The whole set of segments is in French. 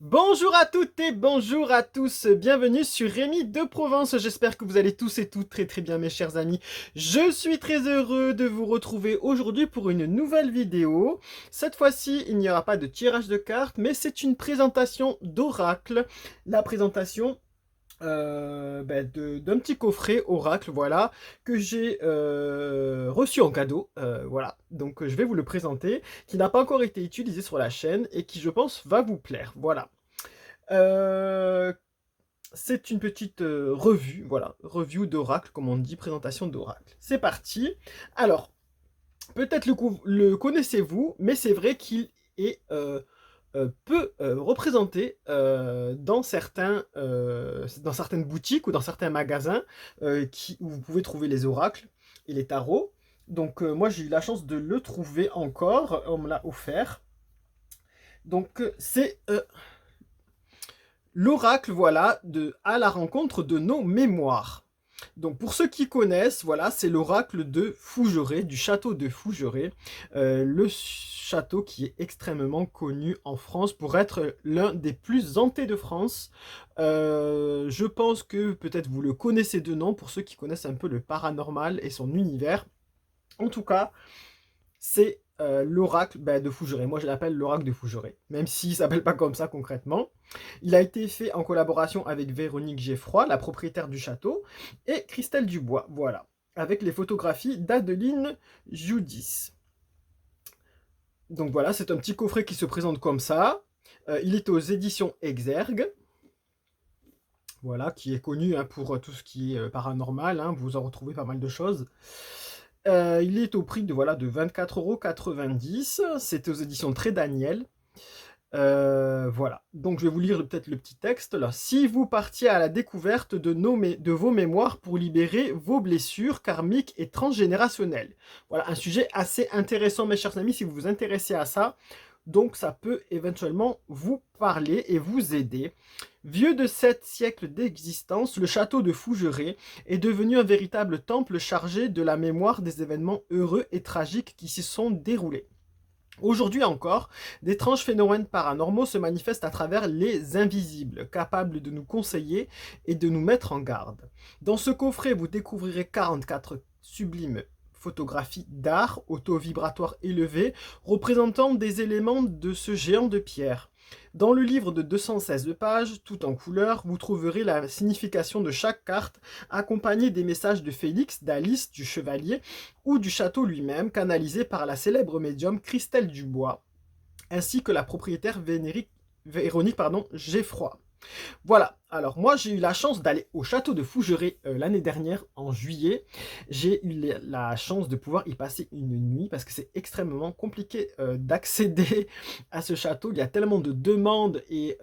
Bonjour à toutes et bonjour à tous, bienvenue sur Rémi de Provence, j'espère que vous allez tous et toutes très bien mes chers amis. Je suis très heureux de vous retrouver aujourd'hui pour une nouvelle vidéo. Cette fois-ci, il n'y aura pas de tirage de cartes, mais c'est une présentation d'oracle. La présentation d'un petit coffret oracle, voilà, que j'ai reçu en cadeau, voilà. Donc je vais vous le présenter, qui n'a pas encore été utilisé sur la chaîne et qui, je pense, va vous plaire, voilà. Euh, c'est une petite revue, voilà, review d'oracle, comme on dit, présentation d'oracle. C'est parti. Alors, peut-être le connaissez-vous, mais c'est vrai qu'il est peu représenté dans certaines boutiques ou dans certains magasins où vous pouvez trouver les oracles et les tarots. Donc moi j'ai eu la chance de le trouver encore, on me l'a offert. Donc c'est l'oracle, voilà, à la rencontre de nos mémoires. Donc pour ceux qui connaissent, voilà, c'est l'oracle de Fougeray, du château de Fougeray, le château qui est extrêmement connu en France pour être l'un des plus hantés de France. Je pense que peut-être vous le connaissez de nom pour ceux qui connaissent un peu le paranormal et son univers. En tout cas, c'est l'oracle de Fougeray. Moi, je l'appelle l'oracle de Fougeray, même s'il ne s'appelle pas comme ça concrètement. Il a été fait en collaboration avec Véronique Geffroy, la propriétaire du château, et Christelle Dubois, voilà, avec les photographies d'Adeline Judis. Donc voilà, c'est un petit coffret qui se présente comme ça. Il est aux éditions Exergue, voilà, qui est connu pour tout ce qui est paranormal, hein, vous en retrouvez pas mal de choses. Il est au prix de, voilà, de 24,90 €. C'est aux éditions Très Daniel. Voilà. Donc je vais vous lire peut-être le petit texte là. Si vous partiez à la découverte de vos mémoires pour libérer vos blessures karmiques et transgénérationnelles. Voilà, un sujet assez intéressant mes chers amis si vous vous intéressez à ça. Donc ça peut éventuellement vous parler et vous aider. Vieux de 7 siècles d'existence, le château de Fougeray est devenu un véritable temple chargé de la mémoire des événements heureux et tragiques qui s'y sont déroulés. Aujourd'hui encore, d'étranges phénomènes paranormaux se manifestent à travers les invisibles, capables de nous conseiller et de nous mettre en garde. Dans ce coffret, vous découvrirez 44 sublimes photographies d'art auto-vibratoire élevé représentant des éléments de ce géant de pierre. Dans le livre de 216 pages, tout en couleur, vous trouverez la signification de chaque carte, accompagnée des messages de Félix, d'Alice, du chevalier ou du château lui-même, canalisés par la célèbre médium Christelle Dubois, ainsi que la propriétaire Véronique Geffroy. Voilà, alors moi j'ai eu la chance d'aller au château de Fougeray l'année dernière, en juillet. J'ai eu la chance de pouvoir y passer une nuit parce que c'est extrêmement compliqué d'accéder à ce château. Il y a tellement de demandes et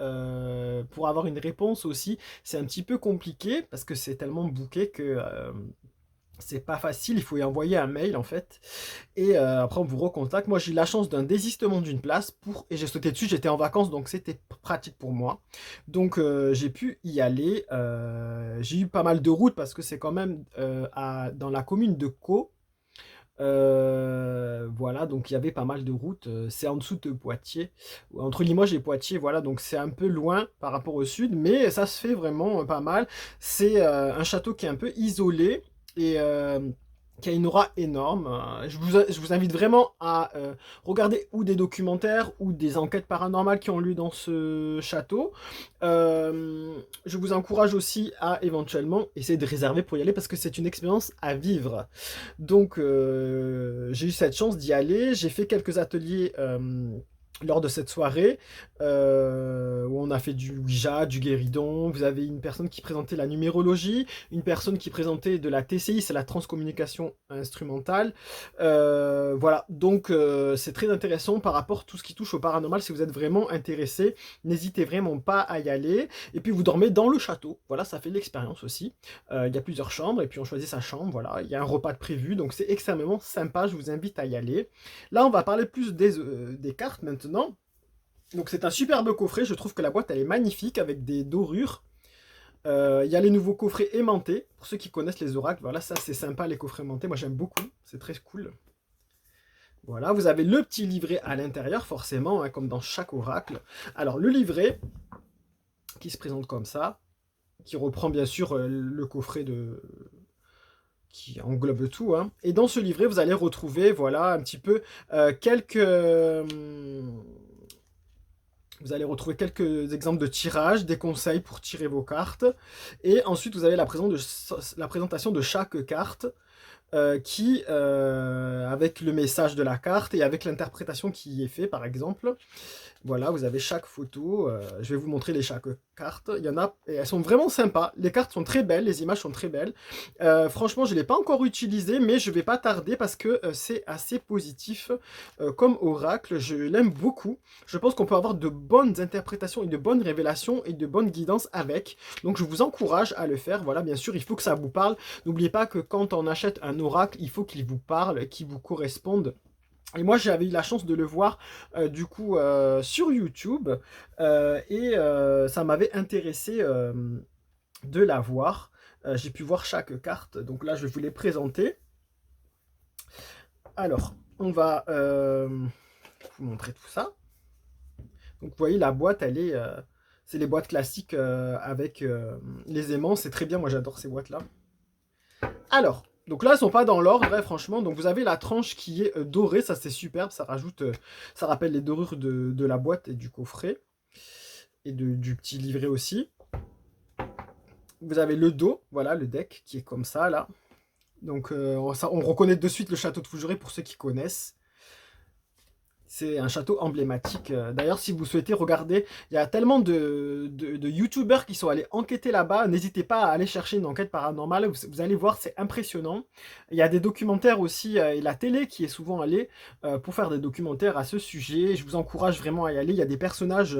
pour avoir une réponse aussi, c'est un petit peu compliqué parce que c'est tellement booké que c'est pas facile, il faut y envoyer un mail en fait. Et après on vous recontacte. Moi j'ai eu la chance d'un désistement d'une place et j'ai sauté dessus, j'étais en vacances donc c'était pratique pour moi. Donc j'ai pu y aller. J'ai eu pas mal de routes parce que c'est quand même dans la commune de Caux. Voilà, donc il y avait pas mal de routes. C'est en dessous de Poitiers, entre Limoges et Poitiers, voilà, donc c'est un peu loin par rapport au sud, mais ça se fait vraiment pas mal. C'est un château qui est un peu isolé et qui a une aura énorme. Je vous invite vraiment à regarder ou des documentaires ou des enquêtes paranormales qui ont lieu dans ce château. Je vous encourage aussi à éventuellement essayer de réserver pour y aller parce que c'est une expérience à vivre. Donc j'ai eu cette chance d'y aller. J'ai fait quelques ateliers lors de cette soirée où on a fait du Ouija, du guéridon. Vous avez une personne qui présentait la numérologie, une personne qui présentait de la TCI, c'est la transcommunication instrumentale. Voilà, donc c'est très intéressant par rapport à tout ce qui touche au paranormal. Si vous êtes vraiment intéressé, n'hésitez vraiment pas à y aller. Et puis vous dormez dans le château, voilà, ça fait l'expérience aussi. Il y a plusieurs chambres et puis on choisit sa chambre, voilà. Il y a un repas de prévu, donc c'est extrêmement sympa, je vous invite à y aller. Là, on va parler plus des cartes maintenant. Donc c'est un superbe coffret, je trouve que la boîte elle est magnifique avec des dorures. Il y a les nouveaux coffrets aimantés, pour ceux qui connaissent les oracles, voilà, ça c'est sympa les coffrets aimantés, moi j'aime beaucoup, c'est très cool. Voilà, vous avez le petit livret à l'intérieur, forcément, hein, comme dans chaque oracle. Alors le livret, qui se présente comme ça, qui reprend bien sûr le coffret qui englobe tout, hein. Et dans ce livret, vous allez retrouver, voilà, un petit peu quelques... vous allez retrouver quelques exemples de tirage, des conseils pour tirer vos cartes. Et ensuite, vous avez la présentation de chaque carte avec le message de la carte et avec l'interprétation qui y est fait, par exemple. Voilà, vous avez chaque photo. Je vais vous montrer chaque carte. Il y en a, et elles sont vraiment sympas. Les cartes sont très belles, les images sont très belles. Franchement, je ne l'ai pas encore utilisé, mais je ne vais pas tarder parce que c'est assez positif comme oracle. Je l'aime beaucoup. Je pense qu'on peut avoir de bonnes interprétations et de bonnes révélations et de bonnes guidances avec. Donc, je vous encourage à le faire. Voilà, bien sûr, il faut que ça vous parle. N'oubliez pas que quand on achète un oracle, il faut qu'il vous parle, qu'il vous corresponde. Et moi, j'avais eu la chance de le voir sur YouTube ça m'avait intéressé de la voir. J'ai pu voir chaque carte, donc là, je vais vous les présenter. Alors, on va vous montrer tout ça. Donc, vous voyez, la boîte, c'est les boîtes classiques avec les aimants. C'est très bien, moi j'adore ces boîtes-là. Alors, donc là, elles sont pas dans l'ordre, hein, franchement. Donc vous avez la tranche qui est dorée, ça c'est superbe, ça rappelle les dorures de la boîte et du coffret. Et du petit livret aussi. Vous avez le dos, voilà, le deck qui est comme ça, là. Donc on reconnaît de suite le château de Fougeray pour ceux qui connaissent. C'est un château emblématique. D'ailleurs, si vous souhaitez regarder, il y a tellement de youtubeurs qui sont allés enquêter là-bas. N'hésitez pas à aller chercher une enquête paranormale. Vous allez voir, c'est impressionnant. Il y a des documentaires aussi, et la télé qui est souvent allée pour faire des documentaires à ce sujet. Je vous encourage vraiment à y aller. Il y a des personnages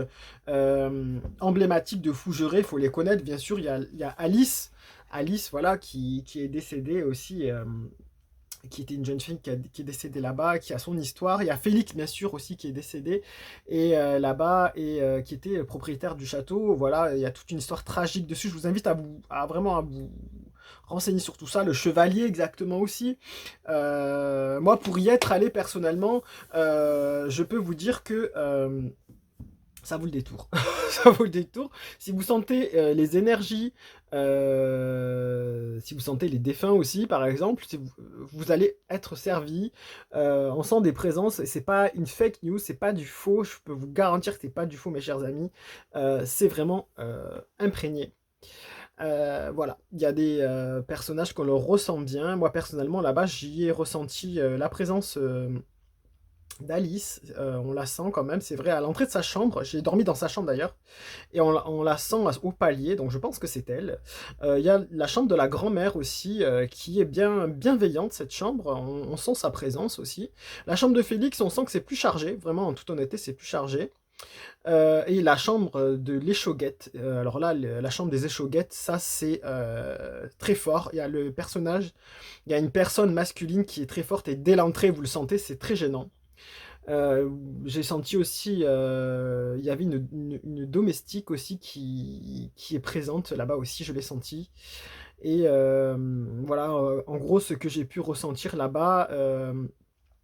emblématiques de Fougeray. Il faut les connaître, bien sûr. Il y a Alice. Alice, voilà, qui est décédée aussi. Qui était une jeune fille qui est décédée là-bas, qui a son histoire. Il y a Félix, bien sûr, aussi, qui est décédé là-bas et qui était propriétaire du château. Voilà, il y a toute une histoire tragique dessus. Je vous invite vraiment à vous renseigner sur tout ça. Le chevalier, exactement aussi. Moi, pour y être allé personnellement, je peux vous dire que ça vaut le détour. Ça vaut le détour. Si vous sentez les énergies, si vous sentez les défunts aussi, par exemple, si vous allez être servi. On sent des présences. C'est pas une fake news, c'est pas du faux. Je peux vous garantir que c'est pas du faux, mes chers amis. C'est vraiment imprégné. Voilà, il y a des personnages qu'on leur ressent bien. Moi, personnellement, là-bas, j'y ai ressenti la présence d'Alice, on la sent quand même, c'est vrai, à l'entrée de sa chambre, j'ai dormi dans sa chambre d'ailleurs, et on la sent au palier, donc je pense que c'est elle. Il y a la chambre de la grand-mère aussi, qui est bien bienveillante, cette chambre, on sent sa présence aussi. La chambre de Félix, on sent que c'est plus chargé, vraiment, en toute honnêteté, c'est plus chargé. Et la chambre de l'échauguette, alors là, la chambre des échauguettes, ça c'est très fort, il y a le personnage, il y a une personne masculine qui est très forte, et dès l'entrée, vous le sentez, c'est très gênant. J'ai senti aussi, il y avait une domestique aussi qui est présente là-bas aussi, je l'ai senti. Et voilà, en gros, ce que j'ai pu ressentir là-bas,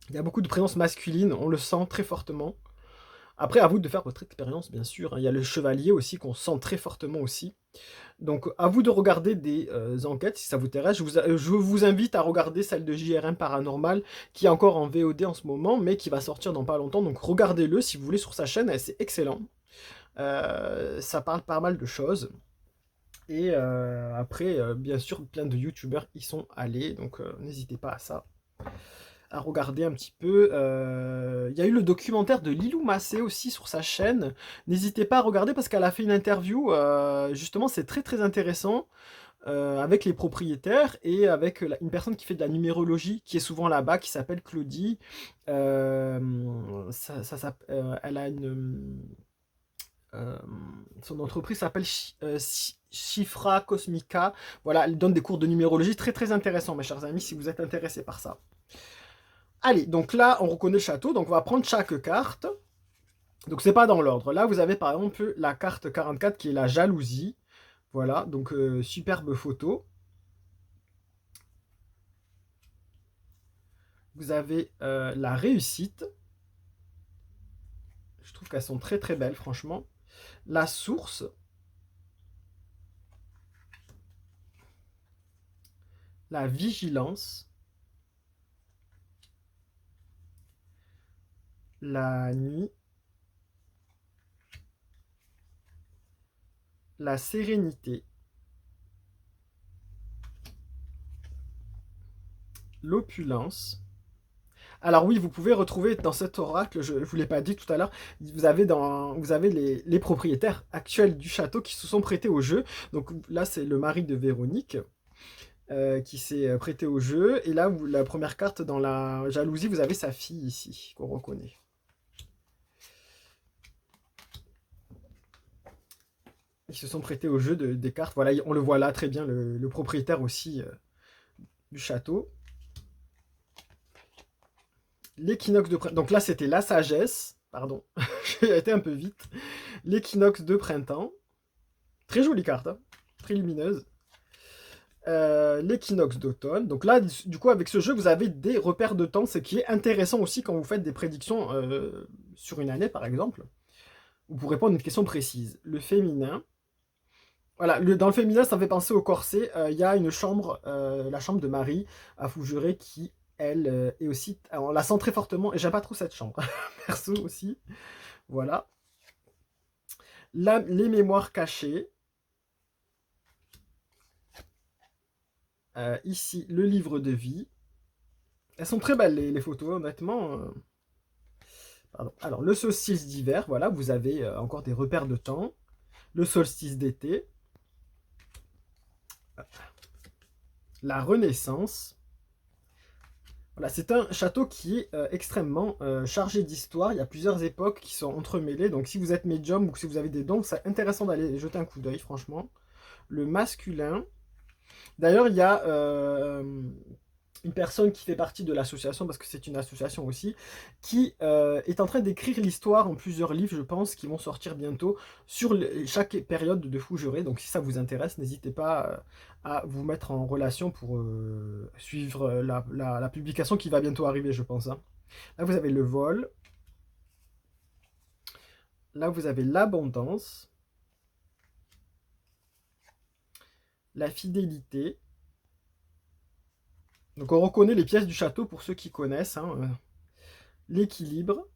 il y a beaucoup de présence masculine, on le sent très fortement. Après, à vous de faire votre expérience, bien sûr, hein. Il y a le chevalier aussi qu'on sent très fortement aussi. Donc, à vous de regarder des enquêtes si ça vous intéresse. Je vous invite à regarder celle de JRM Paranormal qui est encore en VOD en ce moment, mais qui va sortir dans pas longtemps. Donc, regardez-le si vous voulez sur sa chaîne, c'est excellent. Ça parle pas mal de choses. Et après, bien sûr, plein de youtubeurs y sont allés, donc n'hésitez pas à ça. À regarder un petit peu. Il y a eu le documentaire de Lilou Massé aussi sur sa chaîne. N'hésitez pas à regarder parce qu'elle a fait une interview. Justement, c'est très très intéressant avec les propriétaires et avec une personne qui fait de la numérologie qui est souvent là-bas, qui s'appelle Claudie. Elle a son entreprise s'appelle Chifra Cosmica. Voilà, elle donne des cours de numérologie très très intéressants, mes chers amis, si vous êtes intéressés par ça. Allez, donc là, on reconnaît le château, donc on va prendre chaque carte. Donc c'est pas dans l'ordre. Là, vous avez par exemple la carte 44 qui est la jalousie. Voilà, donc superbe photo. Vous avez la réussite. Je trouve qu'elles sont très très belles, franchement. La source. la vigilance, la nuit, la sérénité, l'opulence. Alors oui, vous pouvez retrouver dans cet oracle, je ne vous l'ai pas dit tout à l'heure, vous avez les propriétaires actuels du château qui se sont prêtés au jeu. Donc là, c'est le mari de Véronique qui s'est prêté au jeu. Et là, la première carte dans la jalousie, vous avez sa fille ici, qu'on reconnaît. Ils se sont prêtés au jeu des cartes. Voilà, on le voit là très bien, le propriétaire aussi du château. L'équinoxe de printemps. Donc là, c'était la sagesse. Pardon, j'ai été un peu vite. L'équinoxe de printemps. Très jolie carte, hein, très lumineuse. L'équinoxe d'automne. Donc là, du coup, avec ce jeu, vous avez des repères de temps, ce qui est intéressant aussi quand vous faites des prédictions sur une année, par exemple, ou pour répondre à une question précise. Le féminin. Voilà, dans le féminin, ça me fait penser au corset. Il y a une chambre, la chambre de Marie à Fougeray, qui, elle, est aussi... On la sent très fortement, et j'aime pas trop cette chambre. Perso aussi. Voilà. Les mémoires cachées. Ici, le livre de vie. Elles sont très belles, les photos, honnêtement. Pardon. Alors, le solstice d'hiver, voilà, vous avez encore des repères de temps. Le solstice d'été. La Renaissance. Voilà, c'est un château qui est extrêmement chargé d'histoire. Il y a plusieurs époques qui sont entremêlées. Donc, si vous êtes médium ou que si vous avez des dons, c'est intéressant d'aller jeter un coup d'œil, franchement. Le masculin. D'ailleurs, il y a une personne qui fait partie de l'association, parce que c'est une association aussi, qui est en train d'écrire l'histoire en plusieurs livres, je pense, qui vont sortir bientôt sur chaque période de Fougeray. Donc si ça vous intéresse, n'hésitez pas à vous mettre en relation pour suivre la publication qui va bientôt arriver, je pense, hein. Là, vous avez le vol. Là, vous avez l'abondance. La fidélité. Donc on reconnaît les pièces du château pour ceux qui connaissent, hein. L'équilibre.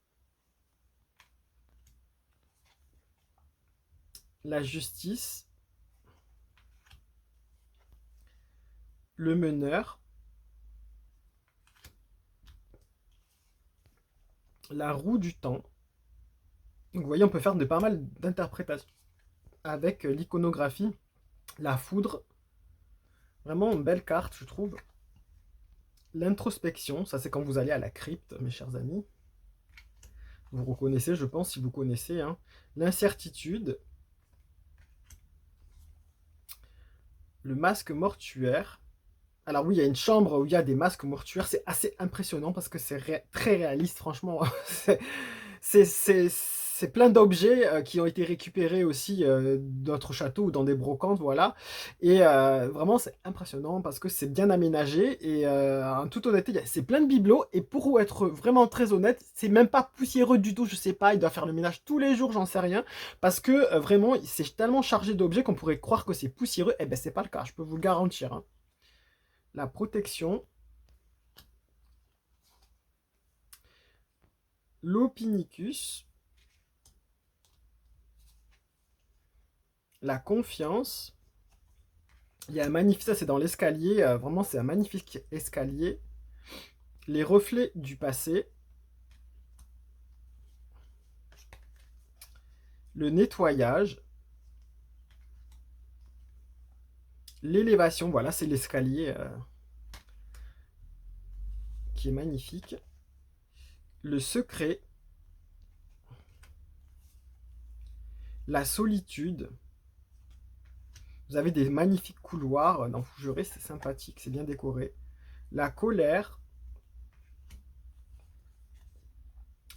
La justice. Le meneur. La roue du temps. Donc vous voyez, on peut faire pas mal d'interprétations avec l'iconographie. La foudre. Vraiment une belle carte, je trouve. L'introspection, ça c'est quand vous allez à la crypte, mes chers amis. Vous reconnaissez, je pense, si vous connaissez, hein. L'incertitude. Le masque mortuaire. Alors oui, il y a une chambre où il y a des masques mortuaires. C'est assez impressionnant parce que c'est très réaliste, franchement. C'est plein d'objets qui ont été récupérés aussi dans notre château ou dans des brocantes, voilà. Et vraiment, c'est impressionnant parce que c'est bien aménagé. Et en toute honnêteté, c'est plein de bibelots. Et pour être vraiment très honnête, c'est même pas poussiéreux du tout. Je sais pas, il doit faire le ménage tous les jours, j'en sais rien. Parce que vraiment, c'est tellement chargé d'objets qu'on pourrait croire que c'est poussiéreux. Eh ben, c'est pas le cas, je peux vous le garantir, hein. La protection. L'opinicus. La confiance. Il y a un magnifique, ça c'est dans l'escalier, vraiment c'est un magnifique escalier. Les reflets du passé. Le nettoyage. L'élévation, voilà, c'est l'escalier qui est magnifique. Le secret. La solitude. Vous avez des magnifiques couloirs dans Fougeray, c'est sympathique, c'est bien décoré. La colère.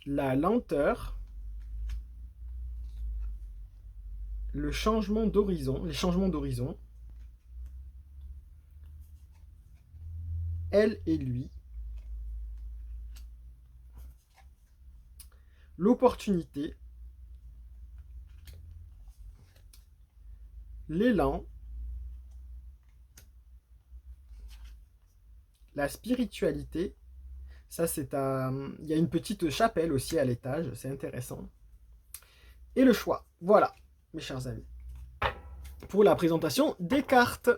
La lenteur. Le changement d'horizon, les changements d'horizon. Elle et lui. L'opportunité. L'élan. la spiritualité. Ça, c'est à... Il y a une petite chapelle aussi à l'étage, c'est intéressant. Et le choix. Voilà, mes chers amis, pour la présentation des cartes.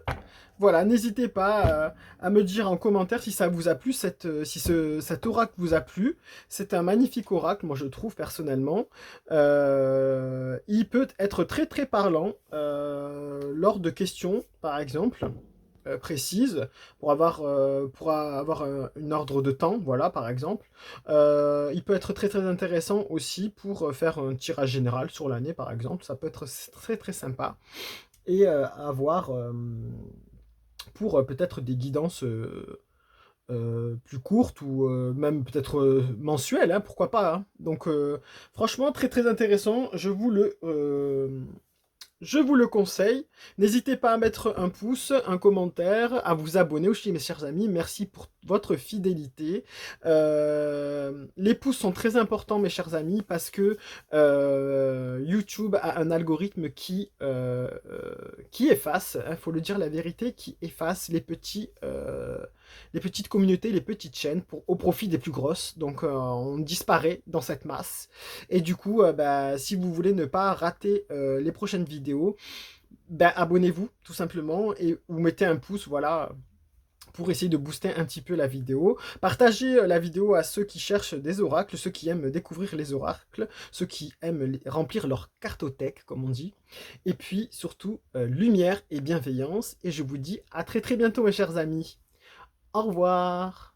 Voilà, n'hésitez pas à me dire en commentaire si ça vous a plu, si cet oracle vous a plu. C'est un magnifique oracle, moi je trouve personnellement. Il peut être très très parlant lors de questions, par exemple, précises, pour avoir une ordre de temps, voilà, par exemple. Il peut être très très intéressant aussi pour faire un tirage général sur l'année, par exemple. Ça peut être très très sympa. Et avoir pour peut-être des guidances plus courtes ou même peut-être mensuelles, hein, pourquoi pas. Hein. Donc franchement, très très intéressant. Je vous le conseille. N'hésitez pas à mettre un pouce, un commentaire, à vous abonner aussi, mes chers amis. Merci pour votre fidélité. Les pouces sont très importants, mes chers amis, parce que YouTube a un algorithme qui efface, il faut le dire la vérité, qui efface les petites communautés, les petites chaînes au profit des plus grosses. Donc on disparaît dans cette masse. Et du coup, bah, si vous voulez ne pas rater les prochaines vidéos, bah, abonnez-vous tout simplement et vous mettez un pouce, voilà, pour essayer de booster un petit peu la vidéo. Partagez la vidéo à ceux qui cherchent des oracles, ceux qui aiment découvrir les oracles, ceux qui aiment remplir leur cartothèque, comme on dit. Et puis, surtout, lumière et bienveillance. Et je vous dis à très très bientôt, mes chers amis. Au revoir.